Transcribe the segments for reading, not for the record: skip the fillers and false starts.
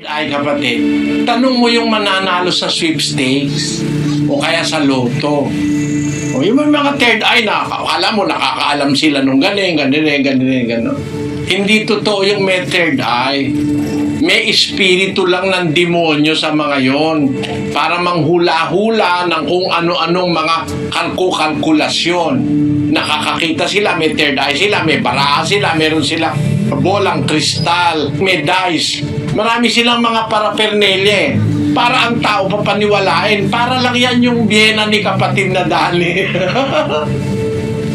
Ay kapatid, tanong mo yung mananalo sa sweepstakes o kaya sa loto. O yung mga third eye na akala mo nakakaalam sila nung ganin. Hindi totoo yung may third eye. May espiritu lang ng demonyo sa mga yon para manghula-hula ng kung ano-anong mga kalkulasyon. Nakakakita sila, may third eye sila, may baraha sila, meron sila bolang kristal, may dice. Marami silang mga paraphernalia para ang tao papaniwalain. Para lang yan yung biyena ni kapatid na Dali.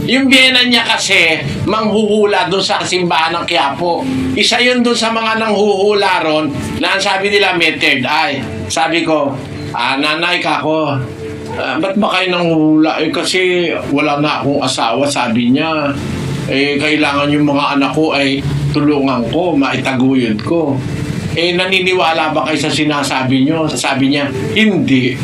Yung biyena niya kasi manghuhula doon sa simbahan ng Quiapo. Isa yun doon sa mga nanghuhula ron na sabi nila may third eye. Sabi ko, nanay ka ko. Ba't ba kayo nanghuhula? Kasi wala na akong asawa, sabi niya. Kailangan yung mga anak ko ay tulungan ko, maitaguyod ko. Naniniwala ba kayo sa sinasabi nyo? Sabi niya, hindi.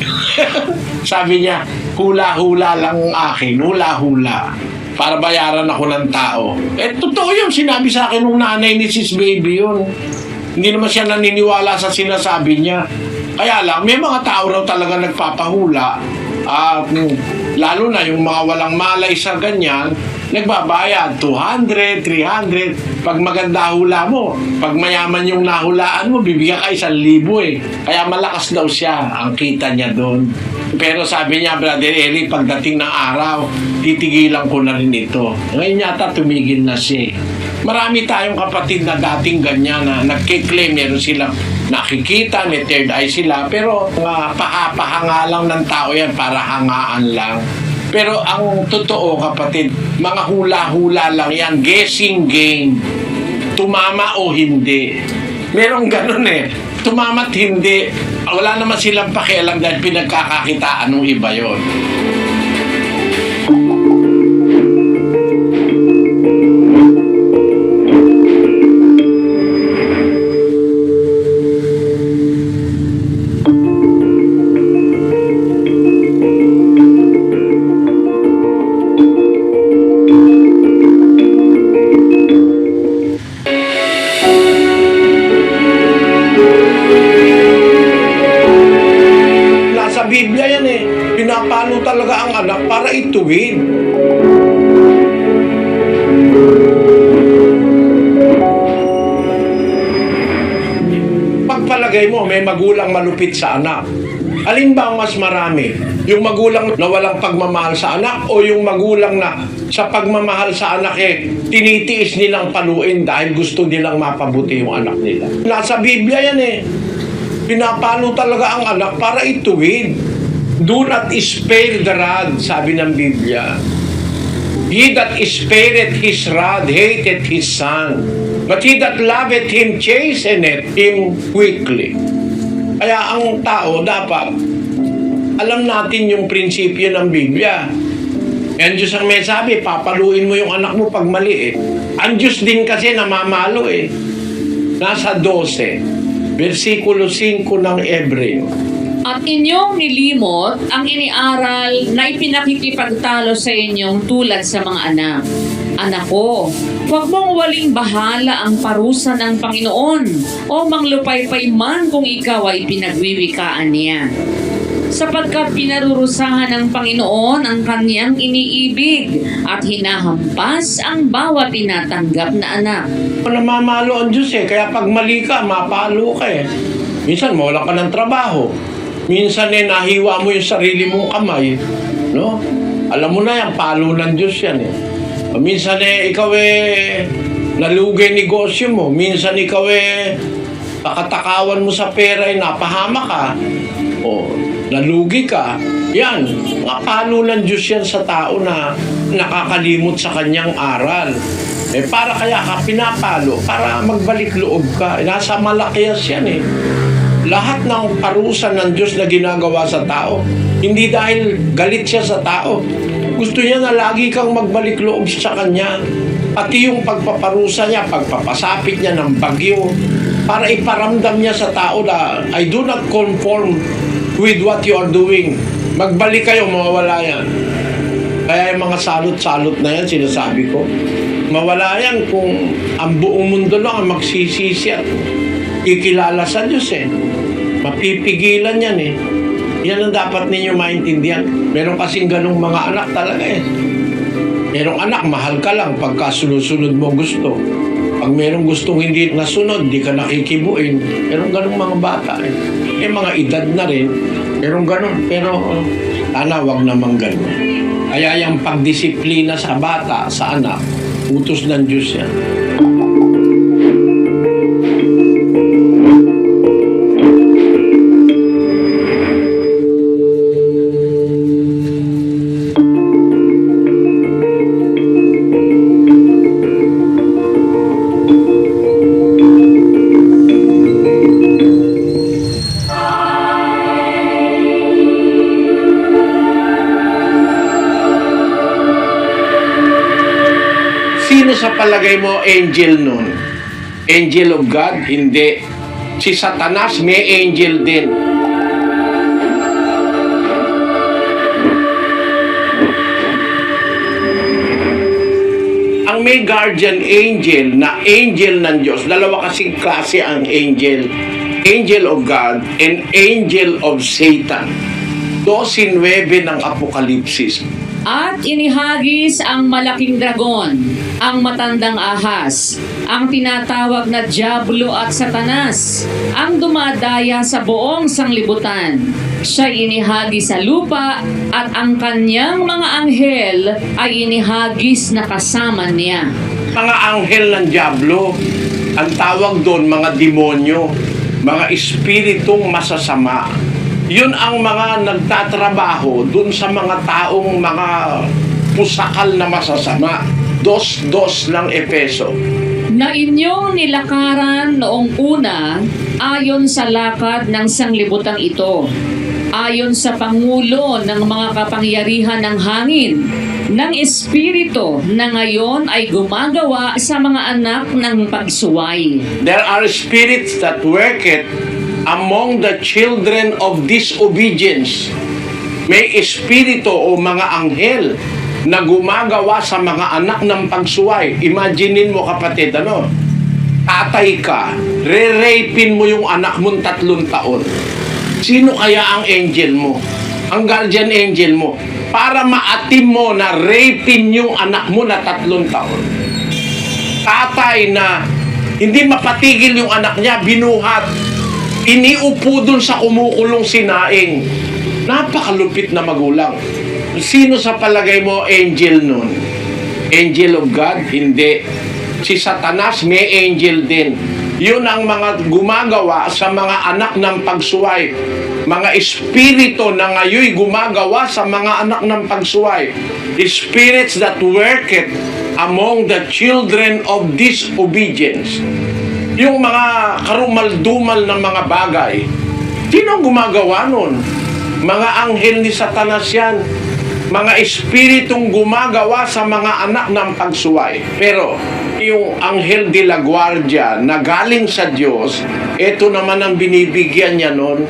Sabi niya, hula-hula lang ang akin, hula-hula. Para bayaran ako ng tao. Totoo yun, sinabi sa akin ng nanay ni Sis Baby yun. Hindi naman siya naniniwala sa sinasabi niya. Kaya lang, may mga tao raw talaga nagpapahula. Lalo na yung mga walang malay sa ganyan, nagbabayad 200, 300. Pag maganda hula mo, pag mayaman yung nahulaan mo, bibigyan ka 1,000 Kaya malakas daw siya ang kita niya doon. Pero sabi niya, Brother Eli, pagdating ng araw, titigilan ko na rin ito. Ngayon yata tumigil na siya. Marami tayong kapatid na dating ganyan na nagkiklaim, meron silang nakikita, may third eye sila, pero pahanga lang ng tao yan para hangaan lang. Pero ang totoo kapatid, mga hula-hula lang yan, guessing game. Tumama o hindi. Merong ganun tumama't hindi. Wala naman silang pakialam dahil pinagkakakitaan ng iba yon. Biblia yan pinapalo talaga ang anak para ituwid. Pagpalagay mo, may magulang malupit sa anak. Alin ba ang mas marami? Yung magulang na walang pagmamahal sa anak o yung magulang na sa pagmamahal sa anak tinitiis nilang paluin dahil gusto nilang mapabuti yung anak nila? Nasa Biblia yan pinapalo talaga ang anak para ituwid. Do not spare the rod, sabi ng Biblia. He that spareth his rod hated his son, but he that loveth him chasteneth him quickly. Kaya ang tao dapat alam natin yung prinsipyo ng Biblia. Ang Diyos ang may sabi, papaluin mo yung anak mo pag mali Ang Diyos din kasi namamalo Nasa 12. Versikulo 5 ng Hebreo. At inyong nilimot ang iniaral na ipinakikipagtalo sa inyong tulad sa mga anak. Anak ko, huwag mong waling bahala ang parusa ng Panginoon o manglupaypay man kung ikaw ay pinagwiwikaan niya. Sapagkat pinarurusahan ng Panginoon ang kanyang iniibig at hinahampas ang bawat tinatanggap na anak. Namamalo ang Diyos kaya pag mali ka, mapalo ka Minsan mawala ka ng trabaho. Minsan nahiwa mo yung sarili mong kamay. No? Alam mo na yan, palo ng Diyos yan Minsan ikaw nalugay negosyo mo. Minsan ikaw pakatakawan mo sa pera napahama ka. O nalugi ka. Yan, palo ng Diyos yan sa tao na nakakalimot sa kanyang aral. Para kaya ka pinapalo, para magbalik loob ka. Nasa Malakias yan Lahat ng parusa ng Diyos na ginagawa sa tao, hindi dahil galit siya sa tao. Gusto niya na lagi kang magbalik loob sa Kanya. Pati yung pagpaparusa niya, pagpapasapit niya ng bagyo, para iparamdam niya sa tao na, I do not conform with what you are doing. Magbalik kayo, mawawala yan. Kaya yung mga salot-salot na yan, sinasabi ko, mawala yan kung ang buong mundo lang ang magsisisi at ikilala sa Diyos eh. Mapipigilan yan eh. Yan ang dapat ninyo maintindihan. Meron kasing ganung mga anak talaga eh. Merong anak, mahal ka lang pagka sunod-sunod mo gusto. Pag merong gustong hindi nasunod, di ka nakikibuin. Merong ganung mga bata eh. Eh mga edad na rin, merong ganun. Pero sana wag namang ganun. Kaya yung pagdisiplina sa bata, sa anak, utos ng Diyos yan. Sino sa palagay mo angel nun? Angel of God? Hindi. Si Satanas may angel din. Ang may guardian angel na angel ng Diyos, dalawa kasing klase ang angel. Angel of God and angel of Satan. 12:9 ng Apokalipsis. At inihagis ang malaking dragon, ang matandang ahas, ang tinatawag na Diablo at Satanas, ang dumadaya sa buong sanglibutan. Siya inihagis sa lupa at ang kanyang mga anghel ay inihagis na kasama niya. Mga anghel ng Diablo, ang tawag doon mga demonyo, mga espiritong masasama. Yun ang mga nagtatrabaho dun sa mga taong mga pusakal na masasama. 2:2 ng Efeso. Na inyong nilakaran noong una ayon sa lakad ng sanglibutang ito, ayon sa pangulo ng mga kapangyarihan ng hangin, ng espiritu na ngayon ay gumagawa sa mga anak ng pagsuway. There are spirits that worketh among the children of disobedience. May espiritu o mga anghel na gumagawa sa mga anak ng pagsuway. Imaginin mo kapatid, tatay ka, re-rapin mo yung anak mong 3 taon. Sino kaya ang angel mo? Ang guardian angel mo? Para maatim mo na rapin yung anak mo na 3 taon. Tatay na hindi mapatigil yung anak niya, binuhat. Iniupo dun sa kumukulong sinaing. Napakalupit na magulang. Sino sa palagay mo angel nun? Angel of God? Hindi. Si Satanas may angel din. Yun ang mga gumagawa sa mga anak ng pagsuway. Mga espiritu na ngayon gumagawa sa mga anak ng pagsuway. Spirits that worketh among the children of disobedience. Yung mga karumal-dumal ng mga bagay, sino ang gumagawa nun? Mga anghel ni Satanas yan. Mga espiritong gumagawa sa mga anak ng pagsuway. Pero, yung anghel de la guardia na galing sa Diyos, ito naman ang binibigyan niya nun,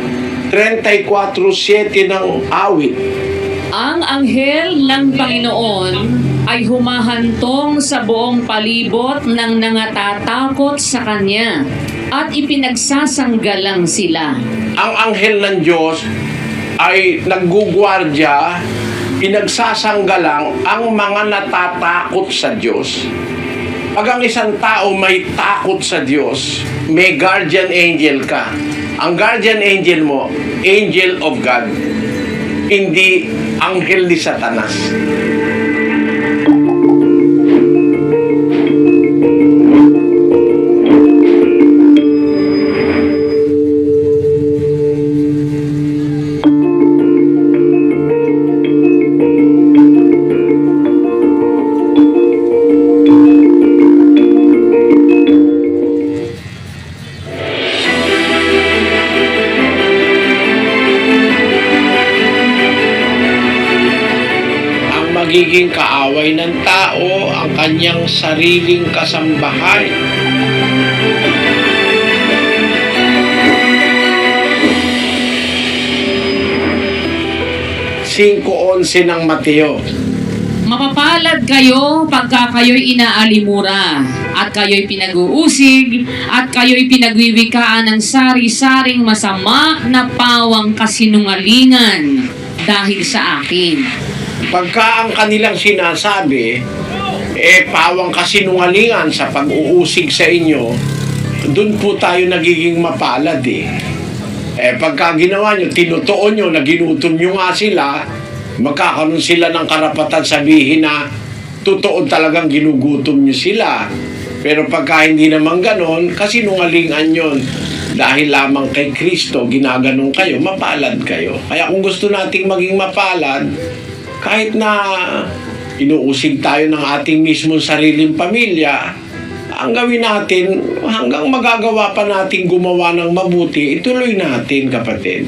34:7 ng awit. Ang anghel ng Panginoon ay humahantong sa buong palibot ng nangatatakot sa Kanya at ipinagsasanggalang sila. Ang anghel ng Diyos ay naggugwardya, pinagsasanggalang ang mga natatakot sa Diyos. Pag ang isang tao may takot sa Diyos, may guardian angel ka. Ang guardian angel mo, angel of God, hindi anghel ni Satanas. Magiging kaaway ng tao ang kanyang sariling kasambahay. (5:11) ng Mateo. Mapapalad kayo pagka kayo'y inaalimura at kayo'y pinag-uusig, at kayo'y pinagwiwikaan ng sari-saring masama na pawang kasinungalingan dahil sa akin. Pagka ang kanilang sinasabi, pawang kasinungalingan sa pag-uusig sa inyo, doon po tayo nagiging mapalad pagka ginawa nyo, tinutuon nyo, na ginutom nyo nga sila, magkakaroon sila ng karapatan sabihin na totoo talagang ginugutom nyo sila. Pero pagka hindi naman ganon, kasinungalingan yun. Dahil lamang kay Kristo, ginaganon kayo, mapalad kayo. Kaya kung gusto nating maging mapalad, kahit na inuusig tayo ng ating mismong sariling pamilya, ang gawin natin, hanggang magagawa pa natin gumawa ng mabuti, ituloy natin, kapatid.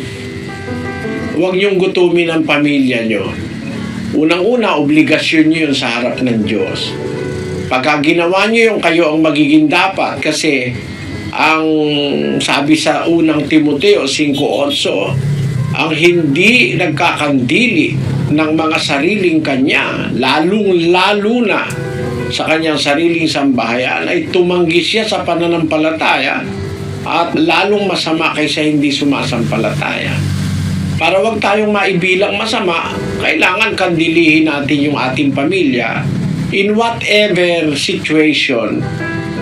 Huwag niyong gutumin ang pamilya niyo. Unang-una, obligasyon niyo yun sa harap ng Diyos. Pagka ginawa niyo yung kayo ang magiging dapat, kasi ang sabi sa unang Timoteo 5:8, ang hindi nagkakandili ng mga sariling kanya, lalong-lalo na sa kanyang sariling sambahayan, ay tumanggi siya sa pananampalataya at lalong masama kaysa hindi sumasampalataya. Para wag tayong maibilang masama, kailangan kandilihin natin yung ating pamilya in whatever situation,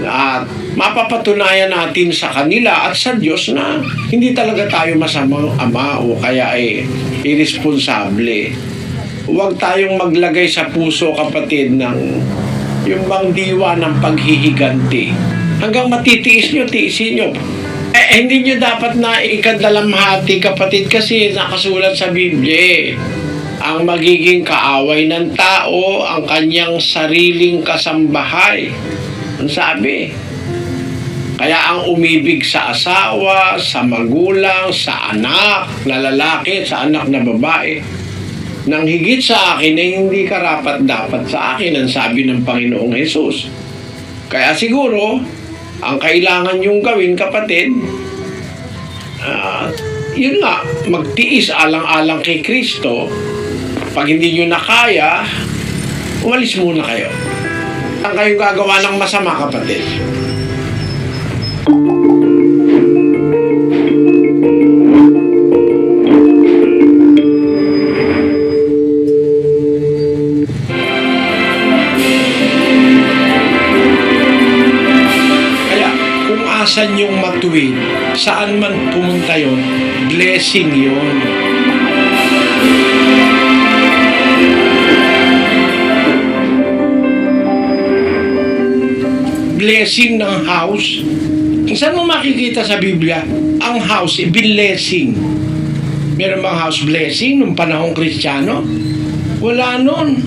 at mapapatunayan natin sa kanila at sa Diyos na hindi talaga tayo masamang ama o kaya irresponsable. Huwag tayong maglagay sa puso, kapatid, ng yung bang diwa ng paghihiganti. Hanggang matitiis nyo, tiisin nyo. Hindi nyo dapat na ikadalamhati, kapatid, kasi nakasulat sa Biblia, ang magiging kaaway ng tao, ang kanyang sariling kasambahay. Ang sabi, kaya ang umibig sa asawa, sa magulang, sa anak na lalaki, sa anak na babae, nang higit sa akin ay hindi karapat-dapat sa akin, ang sabi ng Panginoong Hesus. Kaya siguro, ang kailangan yung gawin, kapatid, yun nga, magtiis alang-alang kay Kristo. Pag hindi nyo na kaya, umalis muna kayo. Ang kayong gagawa ng masama, kapatid. Asan yung matuwid, saan man pumunta yon, blessing yon. Blessing ng house. Saan mo makikita sa Biblia ang house, blessing? Meron bang house blessing nung panahong Kristiyano? Wala nun.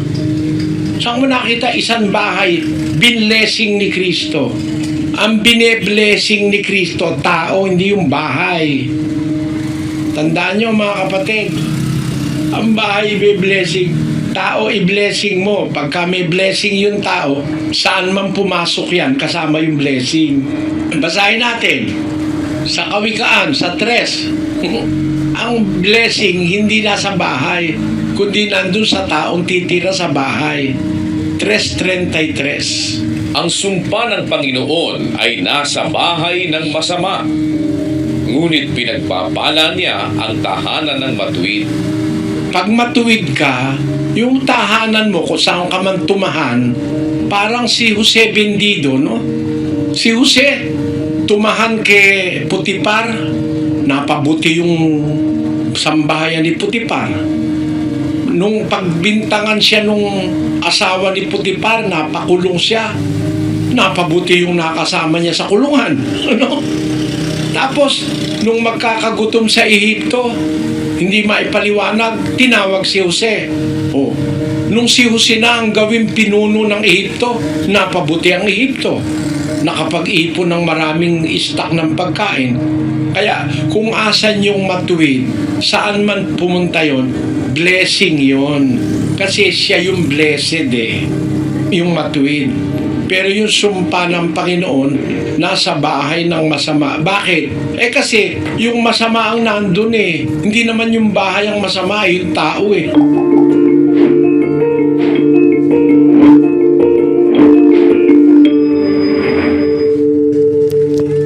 Saan mo nakita isang bahay, blessing ni Kristo? Ang bine-blessing ni Kristo, tao, hindi yung bahay. Tandaan nyo, mga kapatid, ang bahay i-blessing, tao i-blessing mo. Pagka may blessing yung tao, saan man pumasok yan, kasama yung blessing. Basahin natin, sa Kawikaan, sa 3, ang blessing hindi nasa bahay, kundi nandun sa taong titira sa bahay. 3:33. Ang sumpa ng Panginoon ay nasa bahay ng masama, ngunit pinagpapala niya ang tahanan ng matuwid. Pag matuwid ka, yung tahanan mo kung saan ka man tumahan, parang si Jose Bendido, no? Si Jose, tumahan kay Putipar, napabuti yung sambahayan ni Putipar. Nung pagbintangan siya nung asawa ni Putipar, napakulong siya. Napabuti yung nakasama niya sa kulungan. Ano? Tapos, nung magkakagutom sa Ehipto, hindi maipaliwanag, tinawag si Jose. Oh, nung si Jose na ang gawing pinuno ng Ehipto, napabuti ang Ehipto. Nakapag-ipon ng maraming stock ng pagkain. Kaya, kung asan yung matuwid, saan man pumunta yon, blessing yon. Kasi siya yung blessed yung matuwid. Pero yung sumpa ng Panginoon, nasa bahay ng masama. Bakit? Kasi yung masama ang nandun Hindi naman yung bahay ang masama, yung tao